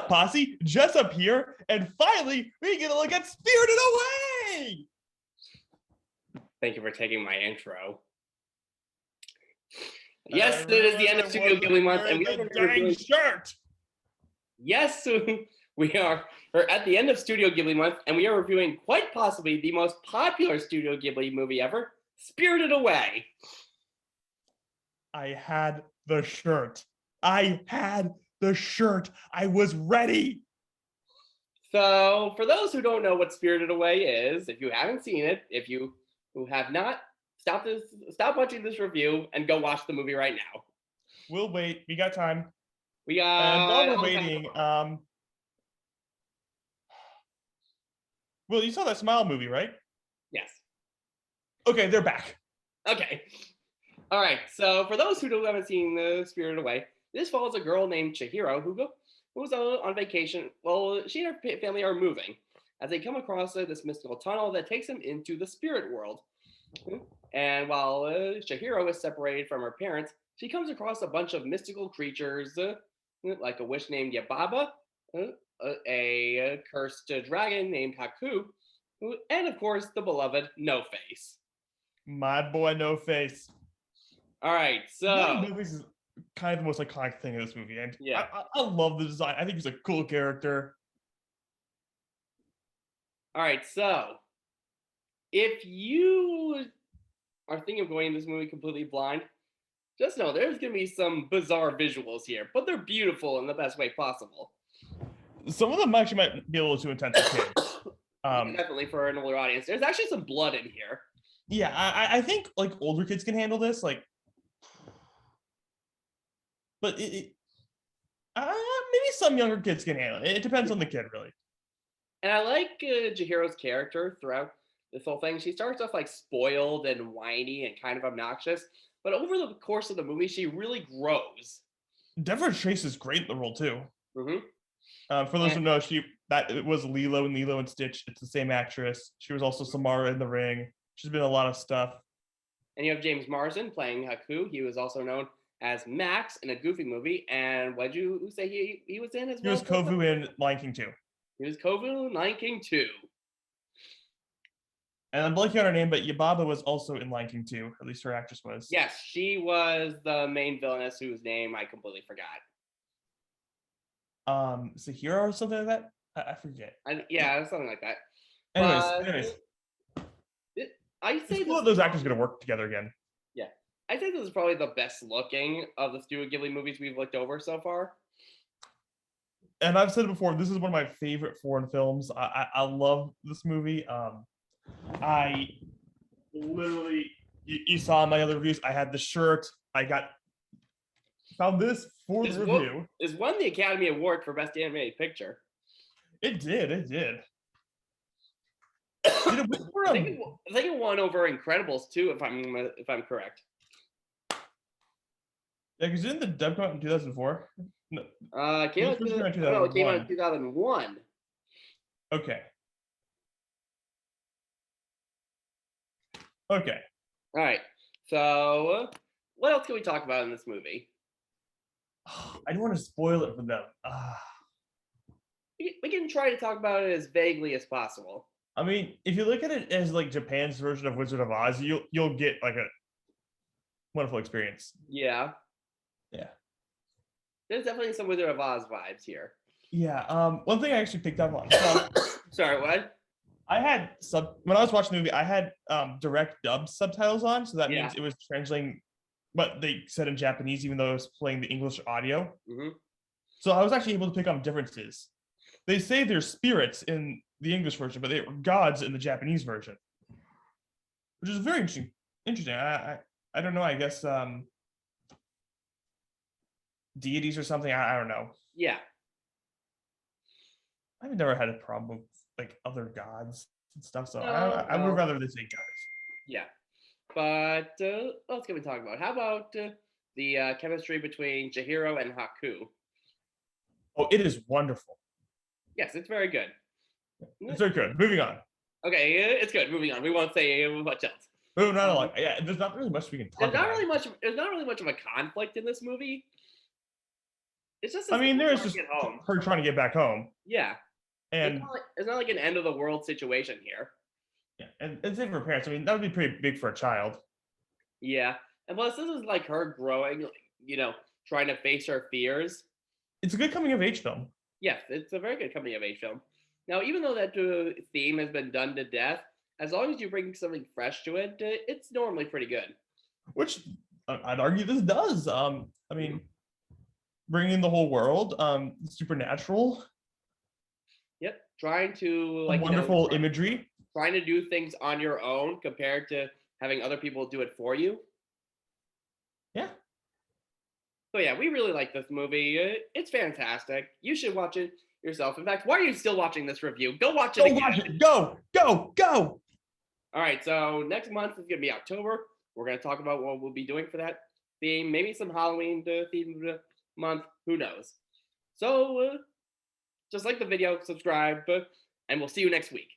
up, posse? Jessup here, and finally, we get to look at Spirited Away! Thank you for taking my intro. Yes, it is the end of Studio Ghibli month, and we are dang shirt! Yes, we are at the end of Studio Ghibli month, and we are reviewing quite possibly the most popular Studio Ghibli movie ever, Spirited Away. I had the shirt. I was ready. So, for those who don't know what Spirited Away is, if you haven't seen it, if you who have not, stop watching this review and go watch the movie right now. We'll wait. We got time. We got. And while we're waiting, Will, you saw that Smile movie, right? Yes. Okay, they're back. Okay. All right. So, for those who haven't seen Spirited Away, this follows a girl named Chihiro who's on vacation. Well, she and her family are moving as they come across this mystical tunnel that takes them into the spirit world. And while Chihiro is separated from her parents, she comes across a bunch of mystical creatures, like a witch named Yababa, a cursed dragon named Haku, and of course the beloved No Face. My boy No Face. All right, so No Face is kind of the most iconic thing in this movie, and yeah, I love the design. I think he's a cool character. All right, so if you are thinking of going into this movie completely blind, just know there's going to be some bizarre visuals here, but they're beautiful in the best way possible. Some of them actually might be a little too intense for kids. Definitely for an older audience. There's actually some blood in here. Yeah, I think like older kids can handle this, like, but maybe some younger kids can handle it. It depends on the kid, really. And I like Chihiro's character throughout this whole thing. She starts off like spoiled and whiny and kind of obnoxious, but over the course of the movie, she really grows. Deborah Chase is great in the role too. Mm-hmm. For those who know, it was Lilo and Stitch. It's the same actress. She was also Samara in The Ring. She's been in a lot of stuff. And you have James Marsden playing Haku. He was also known as Max in a Goofy movie. And what did you say he was in as well? He was Kovu in Lion King 2. He was Kovu in Lion King 2. And I'm blanking on her name, but Yababa was also in Lion King 2. At least her actress was. Yes, she was the main villainess whose name I completely forgot. Sahira or something like that? I forget. Yeah, something like that. Anyways. I'd say those actors are going to work together again. Yeah. I think this is probably the best looking of the Studio Ghibli movies we've looked over so far. And I've said it before, this is one of my favorite foreign films. I love this movie. I literally, you saw in my other reviews, I had the shirt. I found this for the review. It won the Academy Award for Best Animated Picture. It did. I think it won over Incredibles too, if I'm correct. Yeah, because didn't the dub come out in 2004? No. It came out in 2001. Okay. All right. So, what else can we talk about in this movie? I don't want to spoil it for them. We can try to talk about it as vaguely as possible. I mean, if you look at it as like Japan's version of Wizard of Oz, you'll get like a wonderful experience. Yeah. There's definitely some Wizard of Oz vibes here. Yeah. One thing I actually picked up on. Sorry, what? I had when I was watching the movie, I had direct dub subtitles on, so that means it was translating what they said in Japanese, even though it was playing the English audio. Mm-hmm. So I was actually able to pick up differences. They say they're spirits in the English version, but they were gods in the Japanese version, which is very interesting. I don't know. I guess deities or something. I don't know. Yeah. I've never had a problem with like other gods and stuff, so I would rather they say gods. Yeah, but what else can we talk about? How about the chemistry between Chihiro and Haku? Oh, it is wonderful. Yes, it's very good. It's very good. Moving on. Okay, it's good. Moving on. We won't say much else. Oh, not a lot. Yeah, there's not really much we can talk about. There's not really much of a conflict in this movie. It's just I a mean, simple there's trying to just get home. her trying to get back home, Yeah, and it's not like an end of the world situation here. yeah, and it's in for parents. I mean, that would be pretty big for a child. Yeah, and plus this is like her growing, like, trying to face her fears. It's a good coming of age film, Yes, it's a very good coming of age film. Now, even though that theme has been done to death, as long as you bring something fresh to it, it's normally pretty good. which I'd argue this does. I Mhm. mean, bringing the whole world, supernatural, Yep, trying to some wonderful imagery. trying to do things on your own compared to having other people do it for you. Yeah. So yeah, we really like this movie. It's fantastic. You should watch it yourself. In fact, why are you still watching this review? Go watch it Go again. watch it. Go, go, go. All right, so next month is gonna be October. We're gonna talk about what we'll be doing for that theme. Maybe some Halloween themed month. Who knows? So just like the video, subscribe, and we'll see you next week.